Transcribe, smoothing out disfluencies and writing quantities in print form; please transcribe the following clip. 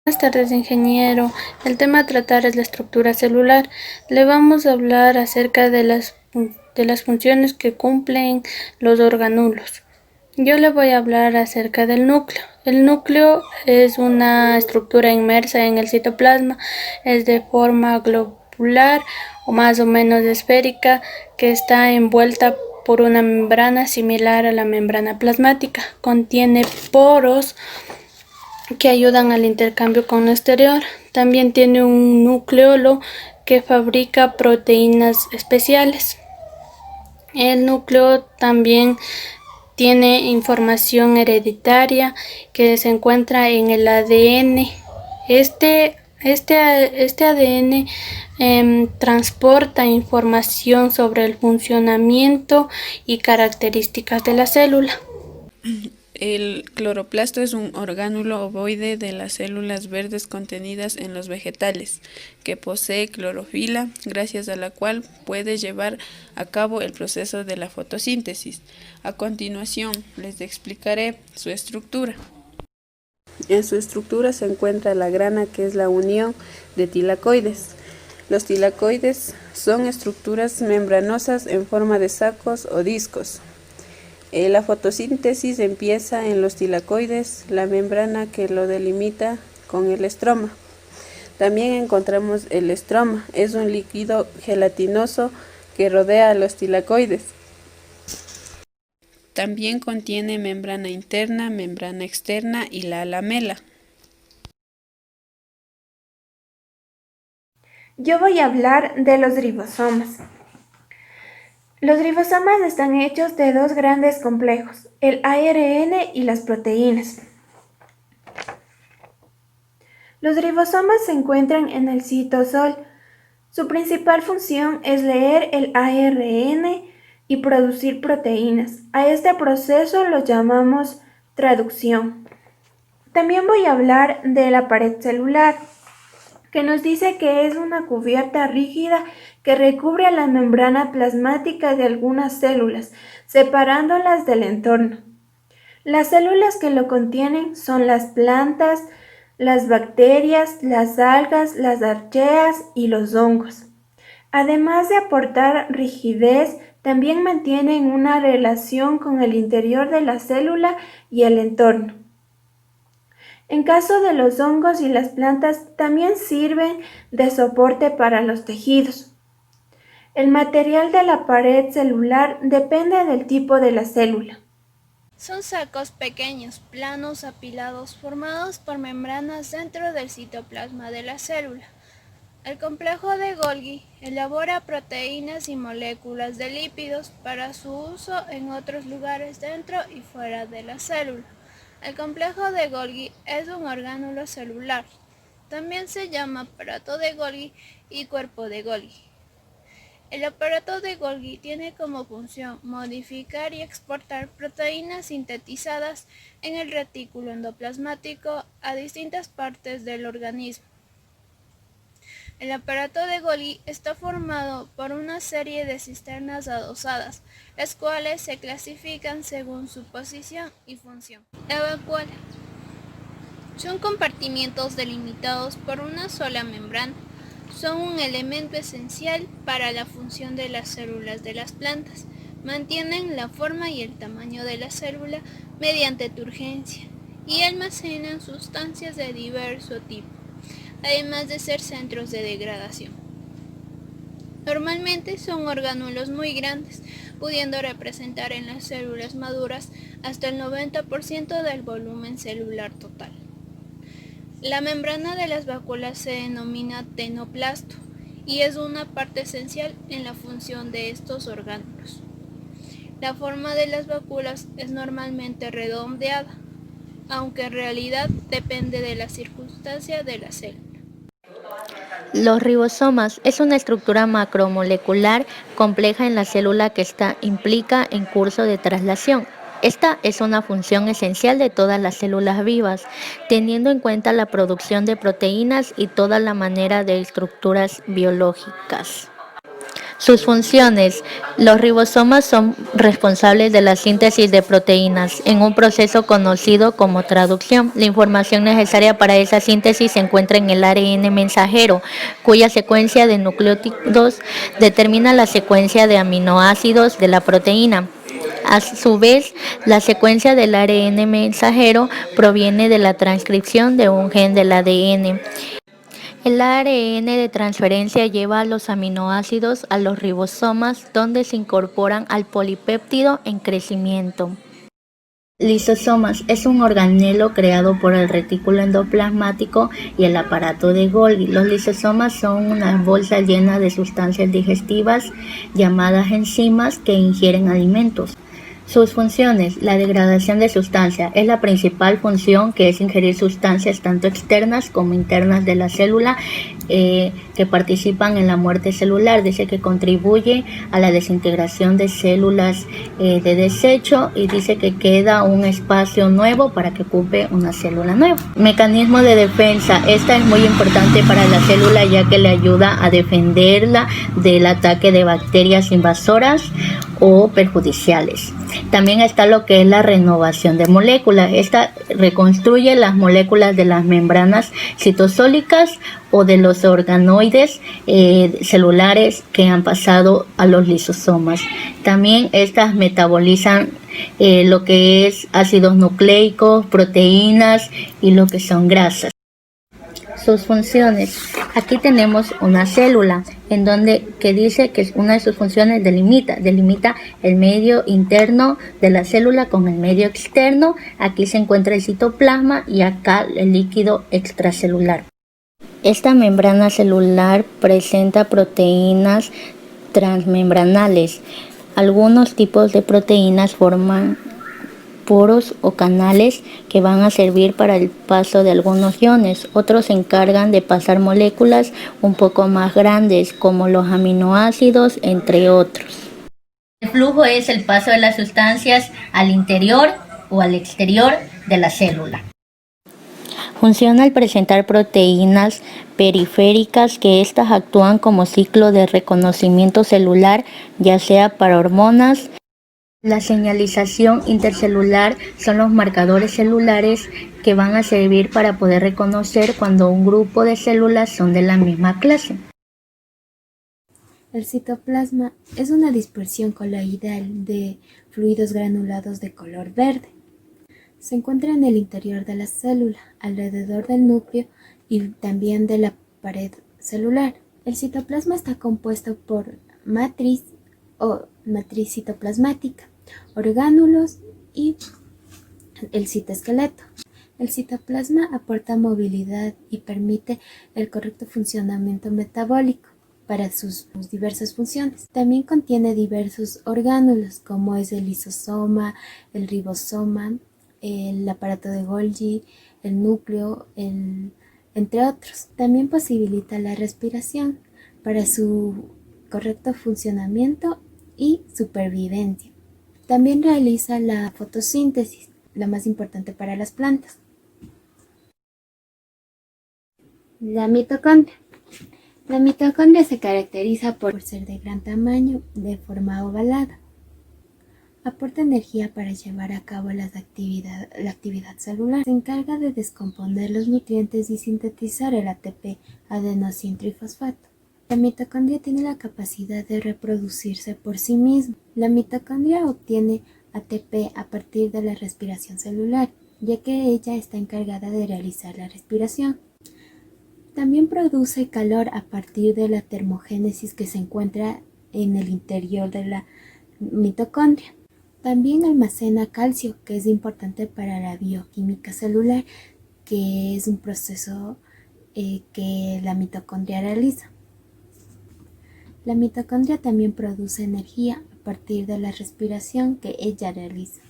Buenas tardes, ingeniero. El tema a tratar es la estructura celular. Le vamos a hablar acerca de las funciones que cumplen los orgánulos. Yo le voy a hablar acerca del núcleo. El núcleo es una estructura inmersa en el citoplasma, es de forma globular o más o menos esférica, que está envuelta por una membrana similar a la membrana plasmática. Contiene poros que ayudan al intercambio con lo exterior. También tiene un nucleolo que fabrica proteínas especiales. El núcleo también tiene información hereditaria que se encuentra en el ADN. Este ADN transporta información sobre el funcionamiento y características de la célula. El cloroplasto es un orgánulo ovoide de las células verdes contenidas en los vegetales, que posee clorofila, gracias a la cual puede llevar a cabo el proceso de la fotosíntesis. A continuación, les explicaré su estructura. En su estructura se encuentra la grana, que es la unión de tilacoides. Los tilacoides son estructuras membranosas en forma de sacos o discos. La fotosíntesis empieza en los tilacoides, la membrana que lo delimita con el estroma. También encontramos el estroma, es un líquido gelatinoso que rodea a los tilacoides. También contiene membrana interna, membrana externa y la lamela. Yo voy a hablar de los ribosomas. Los ribosomas están hechos de dos grandes complejos, el ARN y las proteínas. Los ribosomas se encuentran en el citosol. Su principal función es leer el ARN y producir proteínas. A este proceso lo llamamos traducción. También voy a hablar de la pared celular, que nos dice que es una cubierta rígida que recubre a la membrana plasmática de algunas células, separándolas del entorno. Las células que lo contienen son las plantas, las bacterias, las algas, las archeas y los hongos. Además de aportar rigidez, también mantienen una relación con el interior de la célula y el entorno. En caso de los hongos y las plantas, también sirven de soporte para los tejidos. El material de la pared celular depende del tipo de la célula. Son sacos pequeños, planos, apilados, formados por membranas dentro del citoplasma de la célula. El complejo de Golgi elabora proteínas y moléculas de lípidos para su uso en otros lugares dentro y fuera de la célula. El complejo de Golgi es un orgánulo celular. También se llama aparato de Golgi y cuerpo de Golgi. El aparato de Golgi tiene como función modificar y exportar proteínas sintetizadas en el retículo endoplasmático a distintas partes del organismo. El aparato de Golgi está formado por una serie de cisternas adosadas, las cuales se clasifican según su posición y función. La vacuola. Son compartimientos delimitados por una sola membrana. Son un elemento esencial para la función de las células de las plantas. Mantienen la forma y el tamaño de la célula mediante turgencia y almacenan sustancias de diverso tipo, además de ser centros de degradación. Normalmente son orgánulos muy grandes, pudiendo representar en las células maduras hasta el 90% del volumen celular total. La membrana de las vacuolas se denomina tenoplasto y es una parte esencial en la función de estos orgánulos. La forma de las vacuolas es normalmente redondeada, aunque en realidad depende de la circunstancia de la célula. Los ribosomas es una estructura macromolecular compleja en la célula que implica en curso de traslación. Esta es una función esencial de todas las células vivas, teniendo en cuenta la producción de proteínas y toda la manera de estructuras biológicas. Sus funciones. Los ribosomas son responsables de la síntesis de proteínas en un proceso conocido como traducción. La información necesaria para esa síntesis se encuentra en el ARN mensajero, cuya secuencia de nucleótidos determina la secuencia de aminoácidos de la proteína. A su vez, la secuencia del ARN mensajero proviene de la transcripción de un gen del ADN. El ARN de transferencia lleva los aminoácidos a los ribosomas, donde se incorporan al polipéptido en crecimiento. Lisosomas es un organelo creado por el retículo endoplasmático y el aparato de Golgi. Los lisosomas son unas bolsas llenas de sustancias digestivas llamadas enzimas que ingieren alimentos. Sus funciones. La degradación de sustancias es la principal función, que es ingerir sustancias tanto externas como internas de la célula que participan en la muerte celular. Dice que contribuye a la desintegración de células de desecho, y dice que queda un espacio nuevo para que ocupe una célula nueva. Mecanismo de defensa. Esta es muy importante para la célula, ya que le ayuda a defenderla del ataque de bacterias invasoras o perjudiciales. También está lo que es la renovación de moléculas. Esta reconstruye las moléculas de las membranas citosólicas o de los organoides celulares que han pasado a los lisosomas. También estas metabolizan lo que es ácidos nucleicos, proteínas y lo que son grasas. Sus funciones. Aquí tenemos una célula en donde que dice que una de sus funciones delimita el medio interno de la célula con el medio externo. Aquí se encuentra el citoplasma y acá el líquido extracelular. Esta membrana celular presenta proteínas transmembranales. Algunos tipos de proteínas forman poros o canales que van a servir para el paso de algunos iones. Otros se encargan de pasar moléculas un poco más grandes, como los aminoácidos, entre otros. El flujo es el paso de las sustancias al interior o al exterior de la célula. Funciona al presentar proteínas periféricas, que éstas actúan como ciclo de reconocimiento celular, ya sea para hormonas. La señalización intercelular son los marcadores celulares que van a servir para poder reconocer cuando un grupo de células son de la misma clase. El citoplasma es una dispersión coloidal de fluidos granulados de color verde. Se encuentra en el interior de la célula, alrededor del núcleo y también de la pared celular. El citoplasma está compuesto por matriz o matriz citoplasmática, orgánulos y el citoesqueleto. El citoplasma aporta movilidad y permite el correcto funcionamiento metabólico para sus diversas funciones. También contiene diversos orgánulos, como es el lisosoma, el ribosoma, el aparato de Golgi, el núcleo, entre otros. También posibilita la respiración para su correcto funcionamiento y supervivencia. También realiza la fotosíntesis, la más importante para las plantas. La mitocondria. La mitocondria se caracteriza por ser de gran tamaño, de forma ovalada. Aporta energía para llevar a cabo la actividad celular. Se encarga de descomponer los nutrientes y sintetizar el ATP, adenosíntrifosfato. La mitocondria tiene la capacidad de reproducirse por sí misma. La mitocondria obtiene ATP a partir de la respiración celular, ya que ella está encargada de realizar la respiración. También produce calor a partir de la termogénesis que se encuentra en el interior de la mitocondria. También almacena calcio, que es importante para la bioquímica celular, que es un proceso que la mitocondria realiza. La mitocondria también produce energía a partir de la respiración que ella realiza.